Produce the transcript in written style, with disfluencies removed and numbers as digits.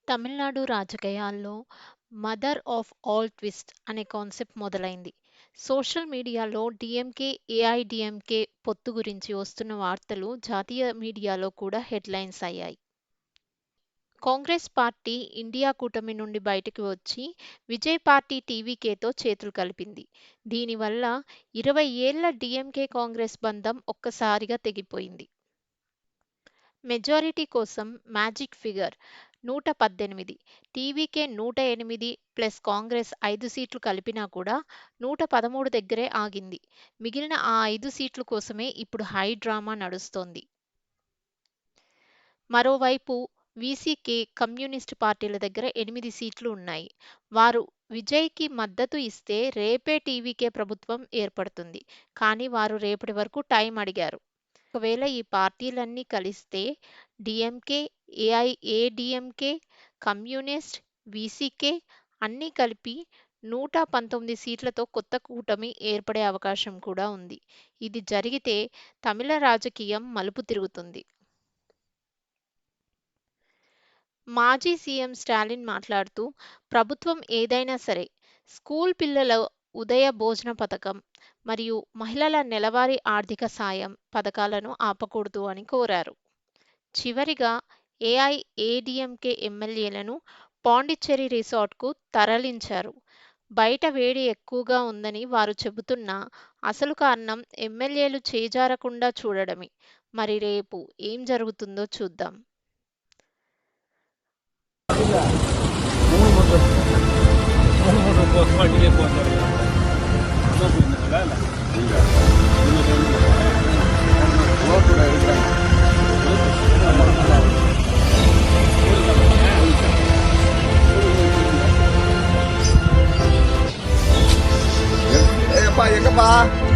తమిళనాడు రాజకీయాల్లో 'mother of all twist' అనే concept మొదలైంది. సోషల్ మీడియాలో డీఎంకే, ఏఐడీఎంకే పొత్తు గురించి వస్తున్న వార్తలు జాతీయ మీడియాలో కూడా హెడ్లైన్స్ అయ్యాయి. కాంగ్రెస్ పార్టీ ఇండియా కూటమి నుండి బయటకు వచ్చి విజయ్ పార్టీ టీవీకేతో చేతులు కలిపింది. దీనివల్ల 20 ఏళ్ల డీఎంకే కాంగ్రెస్ బంధం ఒక్కసారిగా తెగిపోయింది. మెజారిటీ కోసం magic figure 118, TVK 108 plus Congress 5 సీట్లు కలిపినా కూడా 113 దగ్గరే ఆగింది. మిగిలిన ఆ 5 సీట్ల కోసమే ఇప్పుడు హై డ్రామా నడుస్తోంది. మరోవైపు వీసీకే, కమ్యూనిస్టు పార్టీల దగ్గర 8 సీట్లు ఉన్నాయి. వారు విజయ్కి మద్దతు ఇస్తే రేపే టీవీకే ప్రభుత్వం ఏర్పడుతుంది. కానీ వారు రేపటి వరకు టైం అడిగారు. ఒకవేళ ఈ పార్టీలన్నీ కలిస్తే డీఎంకే, ఏఐఏడీఎంకే, కమ్యూనిస్ట్, వీసీకే అన్నీ కలిపి 119 సీట్లతో కొత్త కూటమి ఏర్పడే అవకాశం కూడా ఉంది. ఇది జరిగితే తమిళ రాజకీయం మలుపు తిరుగుతుంది. మాజీ సీఎం స్టాలిన్ మాట్లాడుతూ, ప్రభుత్వం ఏదైనా సరే స్కూల్ పిల్లల ఉదయ భోజన పథకం మరియు మహిళల నెలవారీ ఆర్థిక సాయం పథకాలను ఆపకూడదు అని కోరారు. చివరిగా ఏఐఏడీఎంకే ఎమ్మెల్యేలను పాండిచ్చేరి రిసార్ట్కు తరలించారు. బయట వేడి ఎక్కువగా ఉందని వారు చెబుతున్నా అసలు కారణం ఎమ్మెల్యేలు చేజారకుండా చూడడమే. మరి రేపు ఏం జరుగుతుందో చూద్దాం. Epa,